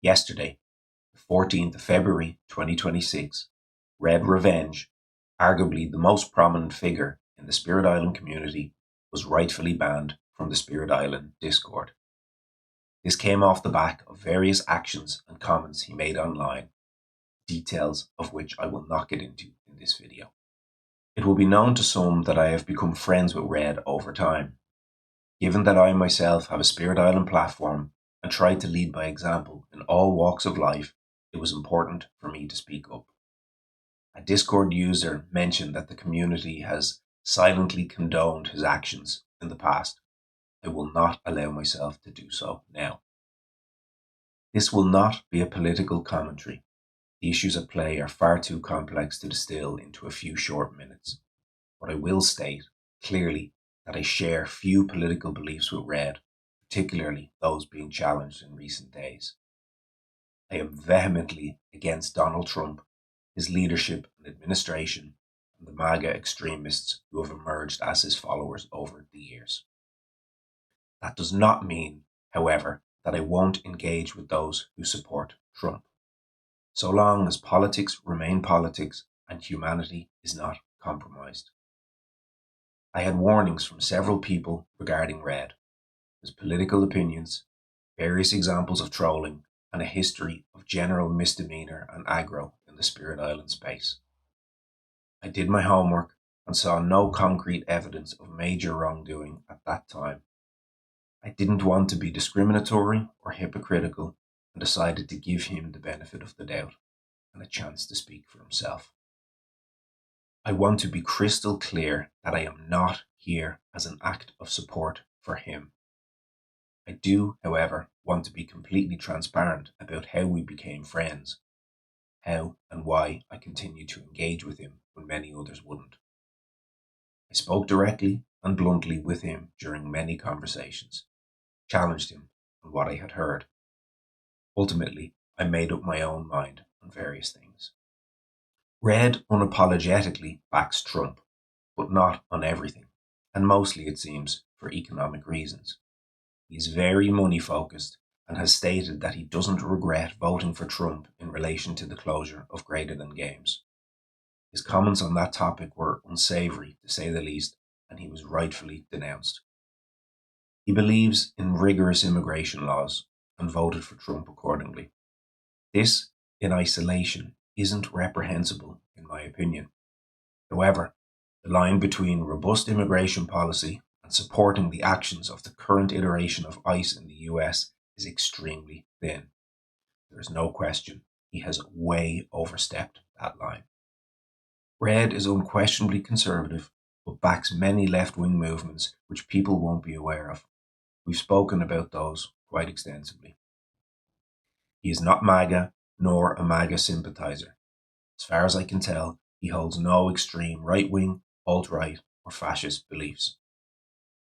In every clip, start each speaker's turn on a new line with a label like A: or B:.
A: Yesterday, the 14th of February 2026, RedReVenge, arguably the most prominent figure in the Spirit Island community, was rightfully banned from the Spirit Island Discord. This came off the back of various actions and comments he made online, details of which I will not get into in this video. It will be known to some that I have become friends with Red over time. Given that I myself have a Spirit Island platform and try to lead by example in all walks of life, it was important for me to speak up. A Discord user mentioned that the community has silently condoned his actions in the past. I will not allow myself to do so now. This will not be a political commentary. The issues at play are far too complex to distill into a few short minutes. But I will state clearly that I share few political beliefs with Red, particularly those being challenged in recent days. I am vehemently against Donald Trump, his leadership and administration, and the MAGA extremists who have emerged as his followers over the years. That does not mean, however, that I won't engage with those who support Trump, so long as politics remain politics and humanity is not compromised. I had warnings from several people regarding Red, his political opinions, various examples of trolling, and a history of general misdemeanor and aggro in the Spirit Island space. I did my homework and saw no concrete evidence of major wrongdoing at that time. I didn't want to be discriminatory or hypocritical and decided to give him the benefit of the doubt and a chance to speak for himself. I want to be crystal clear that I am not here as an act of support for him. I do, however, want to be completely transparent about how we became friends, how and why I continued to engage with him when many others wouldn't. I spoke directly and bluntly with him during many conversations, challenged him on what I had heard. Ultimately, I made up my own mind on various things. Red unapologetically backs Trump, but not on everything, and mostly, it seems, for economic reasons. He is very money focused and has stated that he doesn't regret voting for Trump in relation to the closure of Greater Than Games. His comments on that topic were unsavory, to say the least, and he was rightfully denounced. He believes in rigorous immigration laws and voted for Trump accordingly. This, in isolation, isn't reprehensible, in my opinion. However, the line between robust immigration policy and supporting the actions of the current iteration of ICE in the US is extremely thin. There is no question he has way overstepped that line. Red is unquestionably conservative, but backs many left-wing movements which people won't be aware of. We've spoken about those quite extensively. He is not MAGA, nor a MAGA sympathizer. As far as I can tell, he holds no extreme right-wing, alt-right, or fascist beliefs.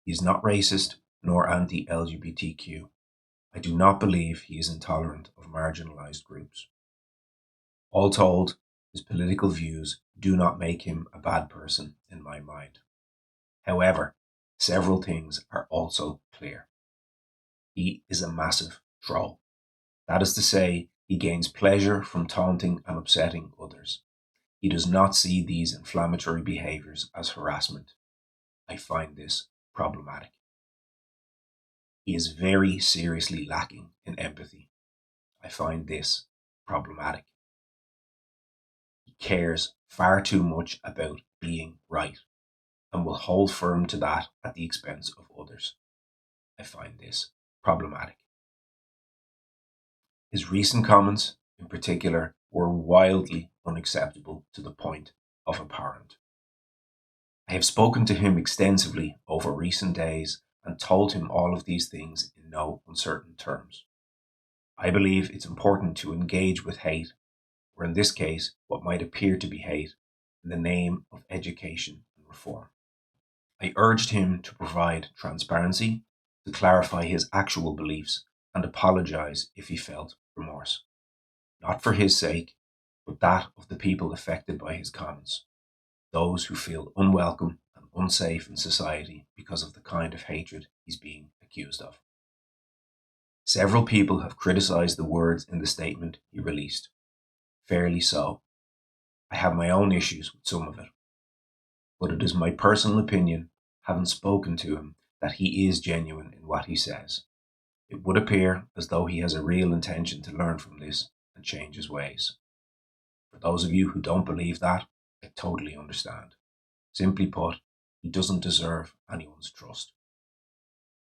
A: He is not racist, nor anti-LGBTQ. I do not believe he is intolerant of marginalized groups. All told, his political views do not make him a bad person in my mind. However, several things are also clear. He is a massive troll. That is to say, he gains pleasure from taunting and upsetting others. He does not see these inflammatory behaviors as harassment. I find this problematic. He is very seriously lacking in empathy. I find this problematic. He cares far too much about being right and will hold firm to that at the expense of others. I find this problematic. His recent comments, in particular, were wildly unacceptable to the point of abhorrent. I have spoken to him extensively over recent days and told him all of these things in no uncertain terms. I believe it's important to engage with hate, or in this case, what might appear to be hate, in the name of education and reform. I urged him to provide transparency, to clarify his actual beliefs, and apologize if he felt remorse. Not for his sake, but that of the people affected by his comments, those who feel unwelcome and unsafe in society because of the kind of hatred he's being accused of. Several people have criticized the words in the statement he released. Fairly so. I have my own issues with some of it. But it is my personal opinion, having spoken to him, that he is genuine in what he says. It would appear as though he has a real intention to learn from this and change his ways. For those of you who don't believe that, I totally understand. Simply put, he doesn't deserve anyone's trust.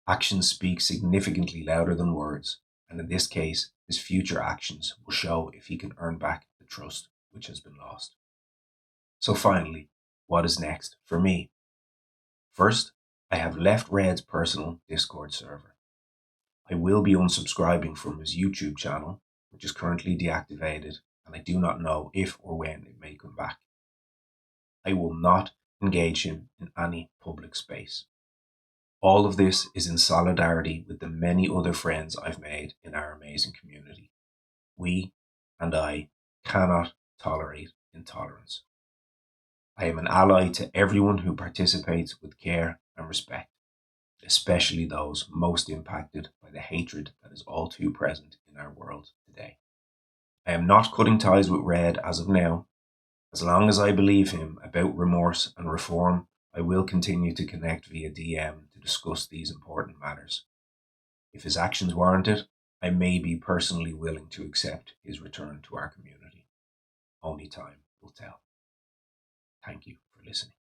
A: Actions speak significantly louder than words, and in this case, his future actions will show if he can earn back the trust which has been lost. So finally, what is next for me? First, I have left Red's personal Discord server. I will be unsubscribing from his YouTube channel, which is currently deactivated, and I do not know if or when it may come back. I will not engage him in any public space. All of this is in solidarity with the many other friends I've made in our amazing community. We and I cannot tolerate intolerance. I am an ally to everyone who participates with care and respect, especially those most impacted by the hatred that is all too present in our world today. I am not cutting ties with Red as of now. As long as I believe him about remorse and reform, I will continue to connect via DM to discuss these important matters. If his actions warrant it, I may be personally willing to accept his return to our community. Only time will tell. Thank you for listening.